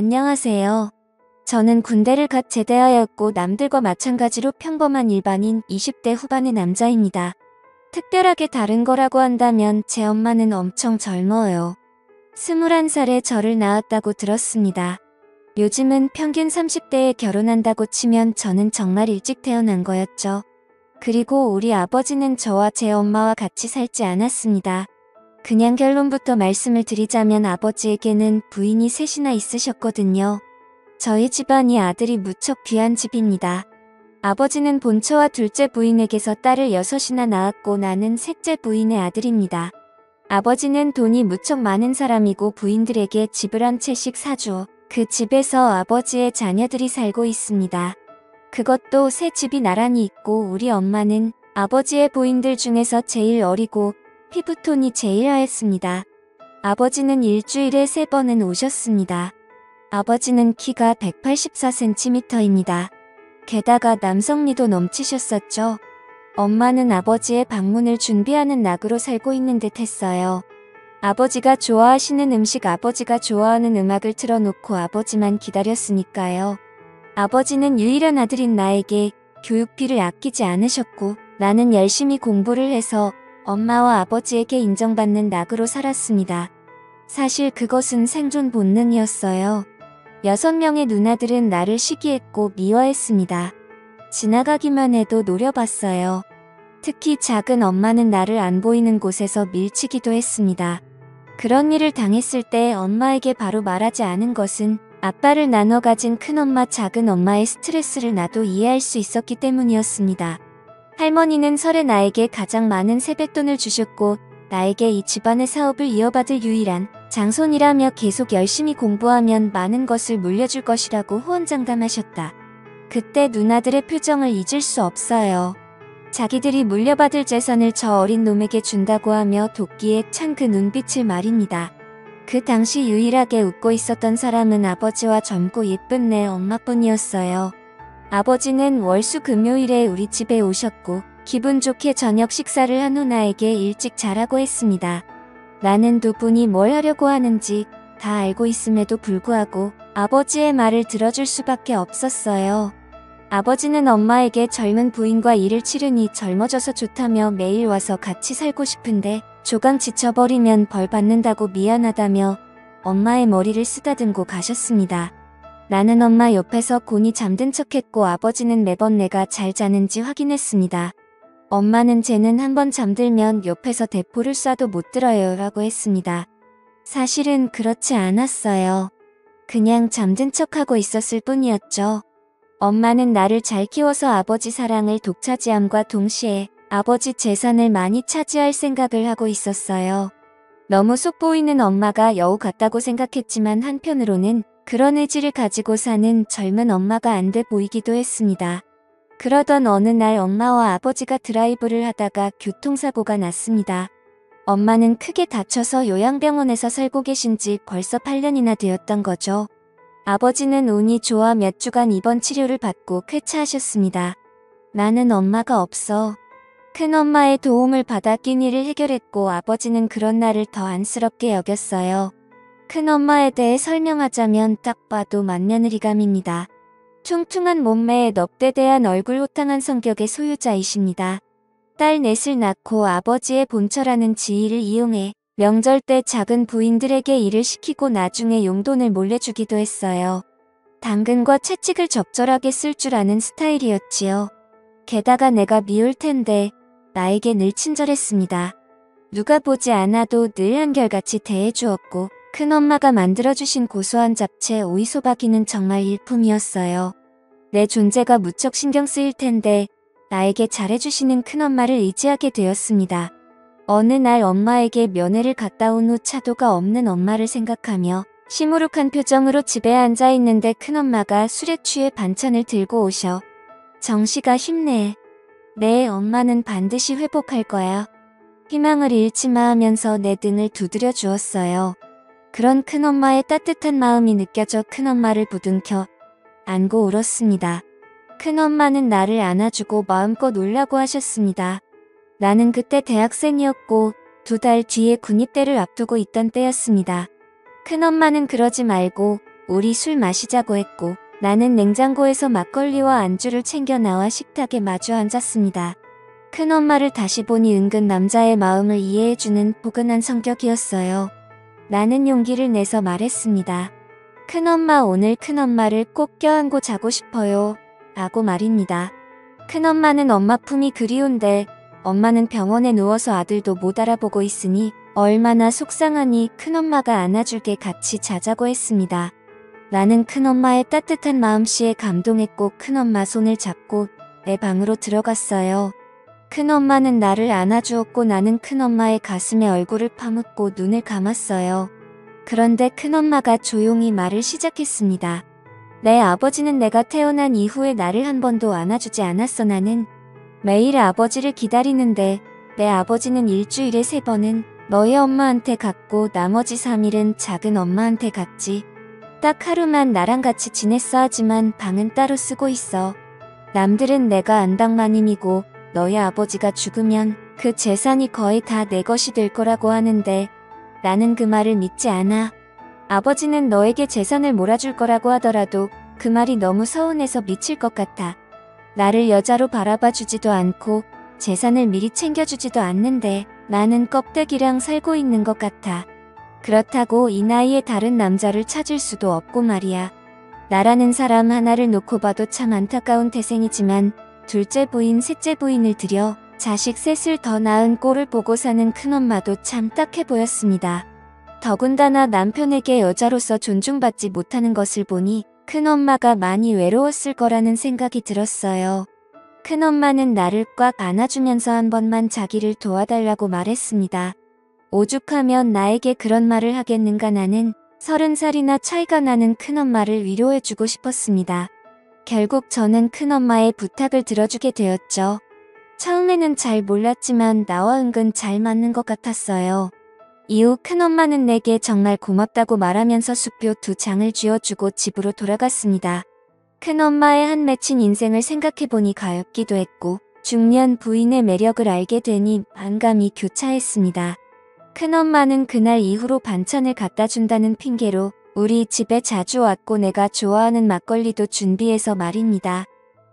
안녕하세요. 저는 군대를 갓 제대하였고 남들과 마찬가지로 평범한 일반인 20대 후반의 남자입니다. 특별하게 다른 거라고 한다면 제 엄마는 엄청 젊어요. 21살에 저를 낳았다고 들었습니다. 요즘은 평균 30대에 결혼한다고 치면 저는 정말 일찍 태어난 거였죠. 그리고 우리 아버지는 저와 제 엄마와 같이 살지 않았습니다. 그냥 결론부터 말씀을 드리자면 아버지에게는 부인이 셋이나 있으셨거든요. 저희 집안이 아들이 무척 귀한 집입니다. 아버지는 본처와 둘째 부인에게서 딸을 6이나 낳았고 나는 셋째 부인의 아들입니다. 아버지는 돈이 무척 많은 사람이고 부인들에게 집을 한 채씩 사주어 그 집에서 아버지의 자녀들이 살고 있습니다. 그것도 새 집이 나란히 있고 우리 엄마는 아버지의 부인들 중에서 제일 어리고 피부톤이 제일 하였습니다. 아버지는 일주일에 3번은 오셨습니다. 아버지는 키가 184cm입니다. 게다가 남성미도 넘치셨었죠. 엄마는 아버지의 방문을 준비하는 낙으로 살고 있는 듯 했어요. 아버지가 좋아하시는 음식, 아버지가 좋아하는 음악을 틀어놓고 아버지만 기다렸으니까요. 아버지는 유일한 아들인 나에게 교육비를 아끼지 않으셨고 나는 열심히 공부를 해서 엄마와 아버지에게 인정받는 낙으로 살았습니다. 사실 그것은 생존 본능이었어요. 6명의 누나들은 나를 시기했고 미워했습니다. 지나가기만 해도 노려봤어요. 특히 작은 엄마는 나를 안 보이는 곳에서 밀치기도 했습니다. 그런 일을 당했을 때 엄마에게 바로 말하지 않은 것은 아빠를 나눠 가진 큰엄마, 작은엄마의 스트레스를 나도 이해할 수 있었기 때문이었습니다. 할머니는 설에 나에게 가장 많은 세뱃돈을 주셨고 나에게 이 집안의 사업을 이어받을 유일한 장손이라며 계속 열심히 공부하면 많은 것을 물려줄 것이라고 호언장담하셨다. 그때 누나들의 표정을 잊을 수 없어요. 자기들이 물려받을 재산을 저 어린 놈에게 준다고 하며 도끼에 찬 그 눈빛을 말입니다. 그 당시 유일하게 웃고 있었던 사람은 아버지와 젊고 예쁜 내 엄마뿐이었어요. 아버지는 월수 금요일에 우리 집에 오셨고 기분 좋게 저녁 식사를 한 후 나에게 일찍 자라고 했습니다. 나는 두 분이 뭘 하려고 하는지 다 알고 있음에도 불구하고 아버지의 말을 들어줄 수밖에 없었어요. 아버지는 엄마에게 젊은 부인과 일을 치르니 젊어져서 좋다며 매일 와서 같이 살고 싶은데 조강 지쳐버리면 벌 받는다고 미안하다며 엄마의 머리를 쓰다듬고 가셨습니다. 나는 엄마 옆에서 곤히 잠든 척했고 아버지는 매번 내가 잘 자는지 확인했습니다. 엄마는 쟤는 한번 잠들면 옆에서 대포를 쏴도 못 들어요 라고 했습니다. 사실은 그렇지 않았어요. 그냥 잠든 척하고 있었을 뿐이었죠. 엄마는 나를 잘 키워서 아버지 사랑을 독차지함과 동시에 아버지 재산을 많이 차지할 생각을 하고 있었어요. 너무 속 보이는 엄마가 여우 같다고 생각했지만 한편으로는 그런 의지를 가지고 사는 젊은 엄마가 안 돼 보이기도 했습니다. 그러던 어느 날 엄마와 아버지가 드라이브를 하다가 교통사고가 났습니다. 엄마는 크게 다쳐서 요양병원에서 살고 계신 지 벌써 8년이나 되었던 거죠. 아버지는 운이 좋아 몇 주간 입원 치료를 받고 쾌차하셨습니다. 나는 엄마가 없어. 큰엄마의 도움을 받아 끼니를 해결했고 아버지는 그런 나를 더 안쓰럽게 여겼어요. 큰엄마에 대해 설명하자면 딱 봐도 맏며느리감입니다. 퉁퉁한 몸매에 넙대대한 얼굴, 호탕한 성격의 소유자이십니다. 딸 넷을 낳고 아버지의 본처라는 지위를 이용해 명절 때 작은 부인들에게 일을 시키고 나중에 용돈을 몰래 주기도 했어요. 당근과 채찍을 적절하게 쓸 줄 아는 스타일이었지요. 게다가 내가 미울 텐데 나에게 늘 친절했습니다. 누가 보지 않아도 늘 한결같이 대해주었고 큰엄마가 만들어주신 고소한 잡채, 오이소박이는 정말 일품이었어요. 내 존재가 무척 신경 쓰일 텐데 나에게 잘해주시는 큰엄마를 의지하게 되었습니다. 어느 날 엄마에게 면회를 갔다 온 후 차도가 없는 엄마를 생각하며 시무룩한 표정으로 집에 앉아있는데 큰엄마가 술에 취해 반찬을 들고 오셔. 정씨가 힘내. 내 엄마는 반드시 회복할 거야. 희망을 잃지 마 하면서 내 등을 두드려 주었어요. 그런 큰엄마의 따뜻한 마음이 느껴져 큰엄마를 부둥켜 안고 울었습니다. 큰엄마는 나를 안아주고 마음껏 울라고 하셨습니다. 나는 그때 대학생이었고 2달 뒤에 군입대를 앞두고 있던 때였습니다. 큰엄마는 그러지 말고 우리 술 마시자고 했고 나는 냉장고에서 막걸리와 안주를 챙겨 나와 식탁에 마주 앉았습니다. 큰엄마를 다시 보니 은근 남자의 마음을 이해해주는 포근한 성격이었어요. 나는 용기를 내서 말했습니다. 큰엄마, 오늘 큰엄마를 꼭 껴안고 자고 싶어요. 라고 말입니다. 큰엄마는 엄마 품이 그리운데 엄마는 병원에 누워서 아들도 못 알아보고 있으니 얼마나 속상하니 큰엄마가 안아줄게, 같이 자자고 했습니다. 나는 큰엄마의 따뜻한 마음씨에 감동했고 큰엄마 손을 잡고 내 방으로 들어갔어요. 큰엄마는 나를 안아주었고 나는 큰엄마의 가슴에 얼굴을 파묻고 눈을 감았어요. 그런데 큰엄마가 조용히 말을 시작했습니다. 내 아버지는 내가 태어난 이후에 나를 한 번도 안아주지 않았어. 나는 매일 아버지를 기다리는데 내 아버지는 일주일에 3번은 너희 엄마한테 갔고 나머지 3일은 작은 엄마한테 갔지. 딱 하루만 나랑 같이 지냈어. 하지만 방은 따로 쓰고 있어. 남들은 내가 안방마님이고 너희 아버지가 죽으면 그 재산이 거의 다 내 것이 될 거라고 하는데 나는 그 말을 믿지 않아. 아버지는 너에게 재산을 몰아줄 거라고 하더라도 그 말이 너무 서운해서 미칠 것 같아. 나를 여자로 바라봐 주지도 않고 재산을 미리 챙겨주지도 않는데 나는 껍데기랑 살고 있는 것 같아. 그렇다고 이 나이에 다른 남자를 찾을 수도 없고 말이야. 나라는 사람 하나를 놓고 봐도 참 안타까운 태생이지만 둘째 부인, 셋째 부인을 들여 자식 셋을 더 낳은 꼴을 보고 사는 큰엄마도 참 딱해 보였습니다. 더군다나 남편에게 여자로서 존중받지 못하는 것을 보니 큰엄마가 많이 외로웠을 거라는 생각이 들었어요. 큰엄마는 나를 꽉 안아주면서 한 번만 자기를 도와달라고 말했습니다. 오죽하면 나에게 그런 말을 하겠는가. 나는 30살이나 차이가 나는 큰엄마를 위로해주고 싶었습니다. 결국 저는 큰엄마의 부탁을 들어주게 되었죠. 처음에는 잘 몰랐지만 나와 은근 잘 맞는 것 같았어요. 이후 큰엄마는 내게 정말 고맙다고 말하면서 수표 2장을 쥐어주고 집으로 돌아갔습니다. 큰엄마의 한 맺힌 인생을 생각해보니 가엾기도 했고 중년 부인의 매력을 알게 되니 반감이 교차했습니다. 큰엄마는 그날 이후로 반찬을 갖다 준다는 핑계로 우리 집에 자주 왔고 내가 좋아하는 막걸리도 준비해서 말입니다.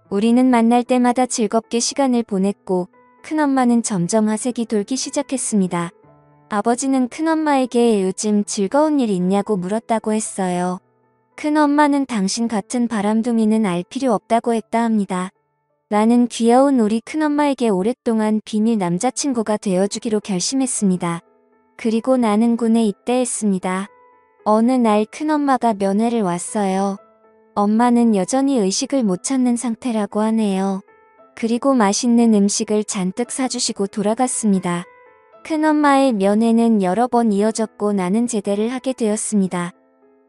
우리는 만날 때마다 즐겁게 시간을 보냈고 큰엄마는 점점 화색이 돌기 시작했습니다. 아버지는 큰엄마에게 요즘 즐거운 일 있냐고 물었다고 했어요. 큰엄마는 당신 같은 바람둥이는 알 필요 없다고 했다 합니다. 나는 귀여운 우리 큰엄마에게 오랫동안 비밀 남자친구가 되어주기로 결심했습니다. 그리고 나는 군에 입대했습니다. 어느 날 큰엄마가 면회를 왔어요. 엄마는 여전히 의식을 못 찾는 상태라고 하네요. 그리고 맛있는 음식을 잔뜩 사주시고 돌아갔습니다. 큰엄마의 면회는 여러 번 이어졌고 나는 제대를 하게 되었습니다.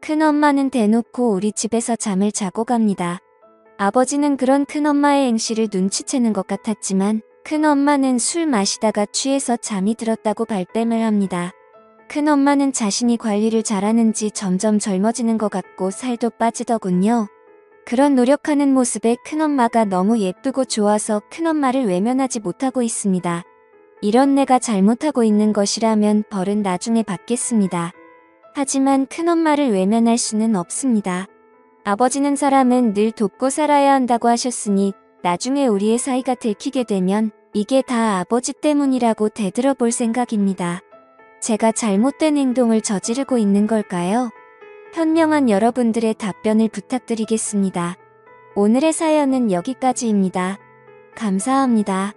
큰엄마는 대놓고 우리 집에서 잠을 자고 갑니다. 아버지는 그런 큰엄마의 행실을 눈치채는 것 같았지만 큰엄마는 술 마시다가 취해서 잠이 들었다고 발뺌을 합니다. 큰엄마는 자신이 관리를 잘하는지 점점 젊어지는 것 같고 살도 빠지더군요. 그런 노력하는 모습에 큰엄마가 너무 예쁘고 좋아서 큰엄마를 외면하지 못하고 있습니다. 이런 내가 잘못하고 있는 것이라면 벌은 나중에 받겠습니다. 하지만 큰엄마를 외면할 수는 없습니다. 아버지는 사람은 늘 돕고 살아야 한다고 하셨으니 나중에 우리의 사이가 들키게 되면 이게 다 아버지 때문이라고 되들어볼 생각입니다. 제가 잘못된 행동을 저지르고 있는 걸까요? 현명한 여러분들의 답변을 부탁드리겠습니다. 오늘의 사연은 여기까지입니다. 감사합니다.